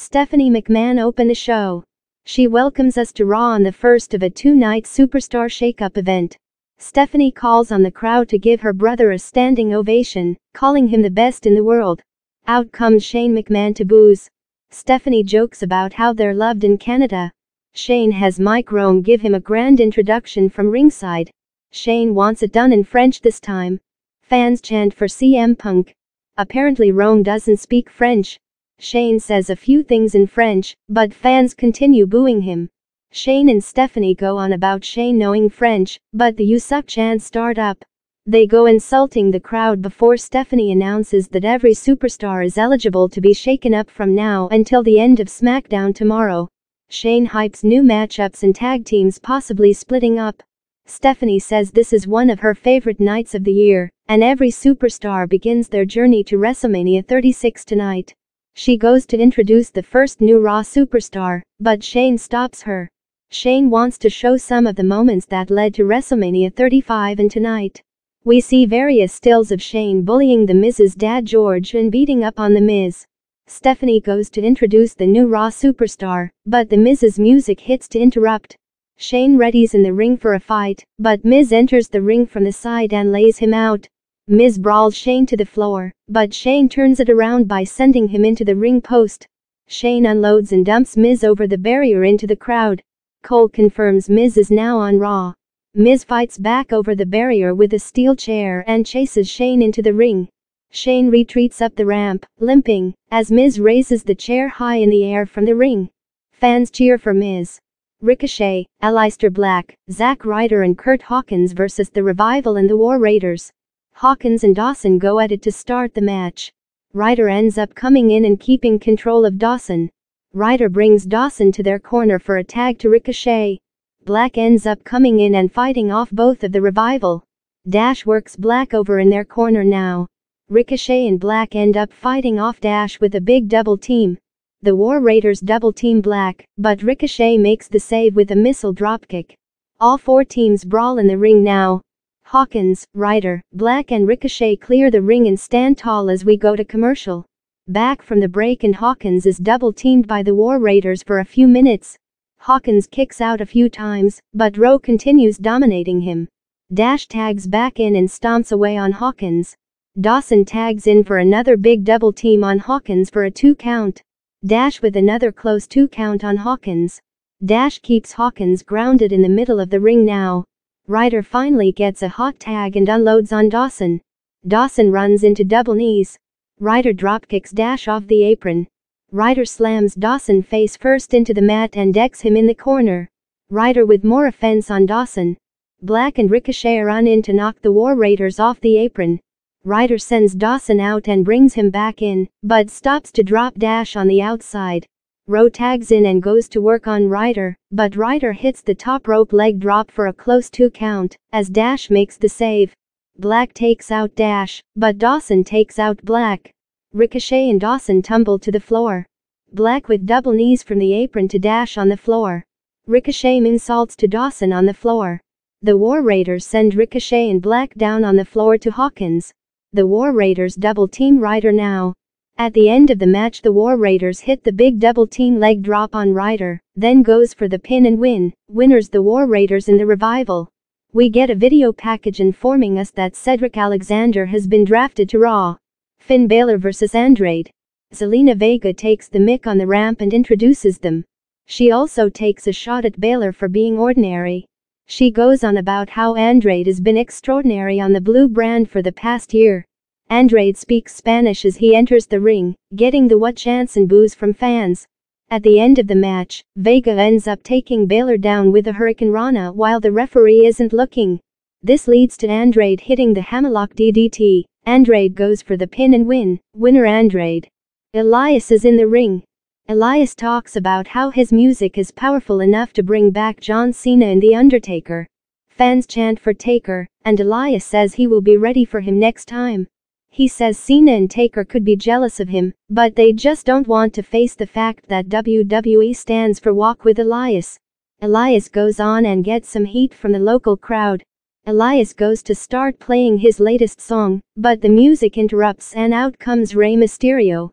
Stephanie McMahon opened the show. She welcomes us to Raw on the first of a two-night Superstar Shakeup event. Stephanie calls on the crowd to give her brother a standing ovation, calling him the best in the world. Out comes Shane McMahon to boos. Stephanie jokes about how they're loved in Canada. Shane has Mike Rome give him a grand introduction from ringside. Shane wants it done in French this time. Fans chant for CM Punk. Apparently Rome doesn't speak French. Shane says a few things in French, but fans continue booing him. Shane and Stephanie go on about Shane knowing French, but the "you suck" chants start up. They go insulting the crowd before Stephanie announces that every superstar is eligible to be shaken up from now until the end of SmackDown tomorrow. Shane hypes new matchups and tag teams possibly splitting up. Stephanie says this is one of her favorite nights of the year, and every superstar begins their journey to WrestleMania 36 tonight. She goes to introduce the first new Raw superstar, but Shane stops her. Shane wants to show some of the moments that led to WrestleMania 35, and tonight we see various stills of Shane bullying The Miz's dad George and beating up on The Miz. Stephanie goes to introduce the new Raw superstar, but The Miz's music hits to interrupt. Shane readies in the ring for a fight, but Miz enters the ring from the side and lays him out. Miz brawls Shane to the floor, but Shane turns it around by sending him into the ring post. Shane unloads and dumps Miz over the barrier into the crowd. Cole confirms Miz is now on Raw. Miz fights back over the barrier with a steel chair and chases Shane into the ring. Shane retreats up the ramp, limping, as Miz raises the chair high in the air from the ring. Fans cheer for Miz. Ricochet, Aleister Black, Zack Ryder and Kurt Hawkins versus The Revival and the War Raiders. Hawkins and Dawson go at it to start the match. Ryder ends up coming in and keeping control of Dawson. Ryder brings Dawson to their corner for a tag to Ricochet. Black ends up coming in and fighting off both of the Revival. Dash works Black over in their corner now. Ricochet and Black end up fighting off Dash with a big double team. The War Raiders double team Black, but Ricochet makes the save with a missile dropkick. All four teams brawl in the ring now. Hawkins, Ryder, Black and Ricochet clear the ring and stand tall as we go to commercial. Back from the break and Hawkins is double-teamed by the War Raiders for a few minutes. Hawkins kicks out a few times, but Rowe continues dominating him. Dash tags back in and stomps away on Hawkins. Dawson tags in for another big double team on Hawkins for a 2 count. Dash with another close 2 count on Hawkins. Dash keeps Hawkins grounded in the middle of the ring now. Ryder finally gets a hot tag and unloads on Dawson. Dawson runs into double knees. Ryder dropkicks Dash off the apron. Ryder slams Dawson face first into the mat and decks him in the corner. Ryder with more offense on Dawson. Black and Ricochet run in to knock the War Raiders off the apron. Ryder sends Dawson out and brings him back in, but stops to drop Dash on the outside. Rowe tags in and goes to work on Ryder, but Ryder hits the top rope leg drop for a close 2 count, as Dash makes the save. Black takes out Dash, but Dawson takes out Black. Ricochet and Dawson tumble to the floor. Black with double knees from the apron to Dash on the floor. Ricochet insults to Dawson on the floor. The War Raiders send Ricochet and Black down on the floor to Hawkins. The War Raiders double team Ryder now. At the end of the match the War Raiders hit the big double team leg drop on Ryder, then goes for the pin and win. Winners the War Raiders and the Revival. We get a video package informing us that Cedric Alexander has been drafted to Raw. Finn Balor vs Andrade. Zelina Vega takes the mic on the ramp and introduces them. She also takes a shot at Balor for being ordinary. She goes on about how Andrade has been extraordinary on the blue brand for the past year. Andrade speaks Spanish as he enters the ring, getting the what chants and boos from fans. At the end of the match, Vega ends up taking Balor down with a Hurricane Rana while the referee isn't looking. This leads to Andrade hitting the Hammerlock DDT. Andrade goes for the pin and win. Winner Andrade. Elias is in the ring. Elias talks about how his music is powerful enough to bring back John Cena and The Undertaker. Fans chant for Taker, and Elias says he will be ready for him next time. He says Cena and Taker could be jealous of him, but they just don't want to face the fact that WWE stands for Walk with Elias. Elias goes on and gets some heat from the local crowd. Elias goes to start playing his latest song, but the music interrupts and out comes Rey Mysterio.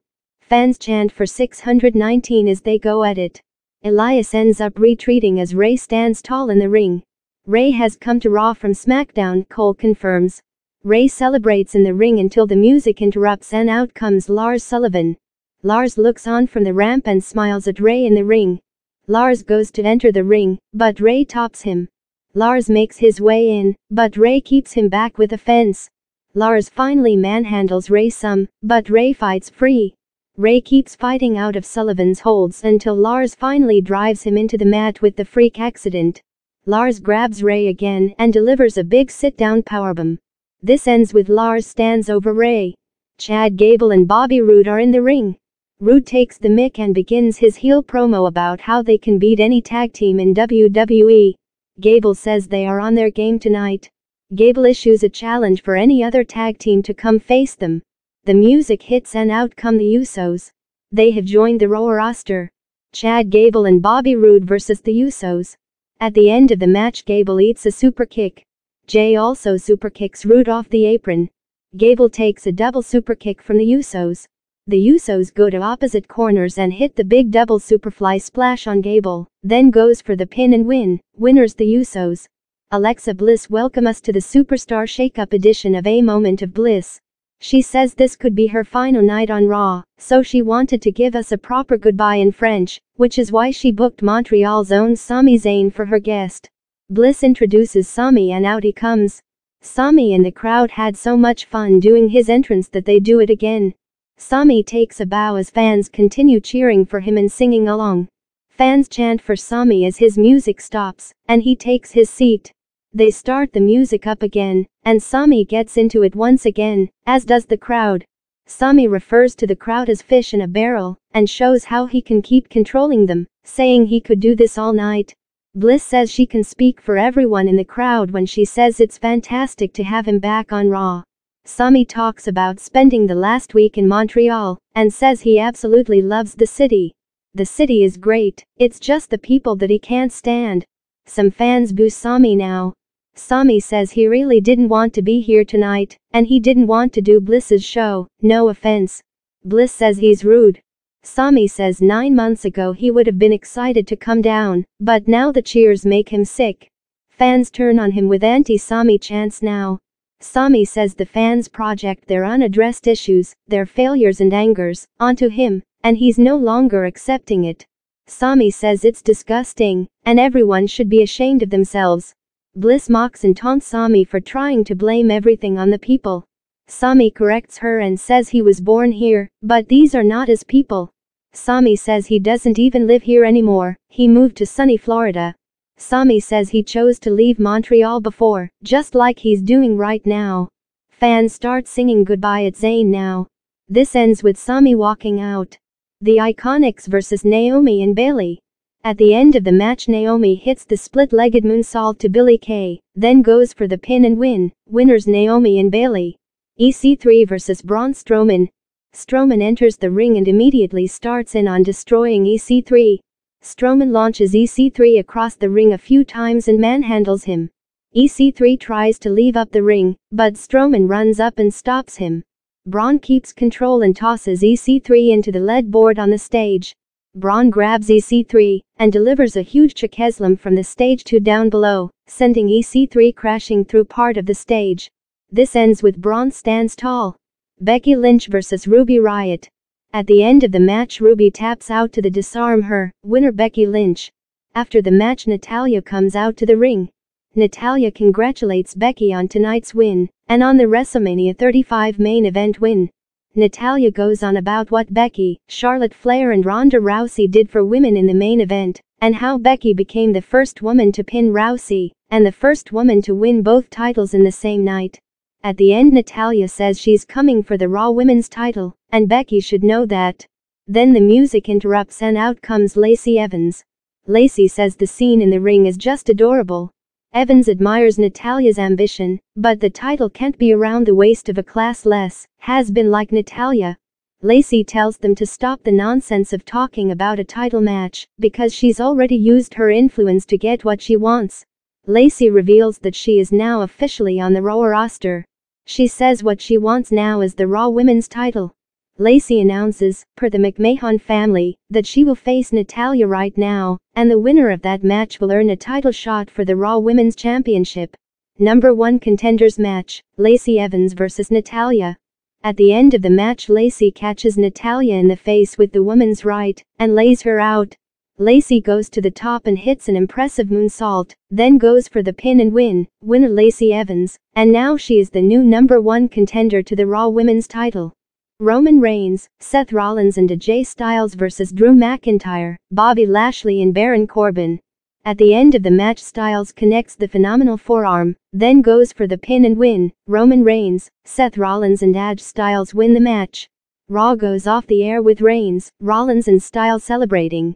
Fans chant for 619 as they go at it. Elias ends up retreating as Ray stands tall in the ring. Ray has come to Raw from SmackDown, Cole confirms. Ray celebrates in the ring until the music interrupts and out comes Lars Sullivan. Lars looks on from the ramp and smiles at Ray in the ring. Lars goes to enter the ring, but Ray tops him. Lars makes his way in, but Ray keeps him back with a fence. Lars finally manhandles Ray some, but Ray fights free. Ray keeps fighting out of Sullivan's holds until Lars finally drives him into the mat with the freak accident. Lars grabs Ray again and delivers a big sit-down powerbomb. This ends with Lars stands over Ray. Chad Gable and Bobby Roode are in the ring. Roode takes the mic and begins his heel promo about how they can beat any tag team in WWE. Gable says they are on their game tonight. Gable issues a challenge for any other tag team to come face them. The music hits and out come the Usos. They have joined the Raw roster. Chad Gable and Bobby Roode versus the Usos. At the end of the match, Gable eats a super kick. Jay also super kicks Roode off the apron. Gable takes a double super kick from the Usos. The Usos go to opposite corners and hit the big double superfly splash on Gable, then goes for the pin and win. Winners the Usos. Alexa Bliss welcome us to the Superstar Shake-Up edition of A Moment of Bliss. She says this could be her final night on Raw, so she wanted to give us a proper goodbye in French, which is why she booked Montreal's own Sami Zayn for her guest. Bliss introduces Sami and out he comes. Sami and the crowd had so much fun doing his entrance that they do it again. Sami takes a bow as fans continue cheering for him and singing along. Fans chant for Sami as his music stops, and he takes his seat. They start the music up again, and Sami gets into it once again, as does the crowd. Sami refers to the crowd as fish in a barrel, and shows how he can keep controlling them, saying he could do this all night. Bliss says she can speak for everyone in the crowd when she says it's fantastic to have him back on Raw. Sami talks about spending the last week in Montreal, and says he absolutely loves the city. The city is great, it's just the people that he can't stand. Some fans boo Sami now. Sami says he really didn't want to be here tonight, and he didn't want to do Bliss's show, no offense. Bliss says he's rude. Sami says 9 months ago he would have been excited to come down, but now the cheers make him sick. Fans turn on him with anti-Sami chants now. Sami says the fans project their unaddressed issues, their failures and angers, onto him, and he's no longer accepting it. Sami says it's disgusting, and everyone should be ashamed of themselves. Bliss mocks and taunts Sami for trying to blame everything on the people. Sami corrects her and says he was born here, but these are not his people. Sami says he doesn't even live here anymore, he moved to sunny Florida. Sami says he chose to leave Montreal before, just like he's doing right now. Fans start singing goodbye at Zayn now. This ends with Sami walking out. The Iconics versus Naomi and Bayley. At the end of the match, Naomi hits the split-legged moonsault to Billie Kay, then goes for the pin and win. Winners Naomi and Bayley. EC3 versus Braun Strowman. Strowman enters the ring and immediately starts in on destroying EC3. Strowman launches EC3 across the ring a few times and manhandles him. EC3 tries to leave up the ring, but Strowman runs up and stops him. Braun keeps control and tosses EC3 into the lead board on the stage. Braun grabs EC3 and delivers a huge chokeslam from the stage to down below, sending EC3 crashing through part of the stage. This ends with Braun stands tall. Becky Lynch versus Ruby Riott. At the end of the match, Ruby taps out to disarm her. Winner Becky Lynch. After the match, Natalya comes out to the ring. Natalya congratulates Becky on tonight's win and on the WrestleMania 35 main event win. Natalya goes on about what Becky, Charlotte Flair and Ronda Rousey did for women in the main event, and how Becky became the first woman to pin Rousey, and the first woman to win both titles in the same night. At the end, Natalya says she's coming for the Raw Women's title, and Becky should know that. Then the music interrupts and out comes Lacey Evans. Lacey says the scene in the ring is just adorable. Evans admires Natalya's ambition, but the title can't be around the waist of a class less has-been like Natalya. Lacey tells them to stop the nonsense of talking about a title match, because she's already used her influence to get what she wants. Lacey reveals that she is now officially on the Raw roster. She says what she wants now is the Raw Women's title. Lacey announces, per the McMahon family, that she will face Natalya right now, and the winner of that match will earn a title shot for the Raw Women's Championship. Number 1 Contenders Match, Lacey Evans vs Natalya. At the end of the match, Lacey catches Natalya in the face with the woman's right, and lays her out. Lacey goes to the top and hits an impressive moonsault, then goes for the pin and win. Winner Lacey Evans, and now she is the new number 1 contender to the Raw Women's title. Roman Reigns, Seth Rollins and AJ Styles vs Drew McIntyre, Bobby Lashley and Baron Corbin. At the end of the match, Styles connects the phenomenal forearm, then goes for the pin and win. Roman Reigns, Seth Rollins and AJ Styles win the match. Raw goes off the air with Reigns, Rollins and Styles celebrating.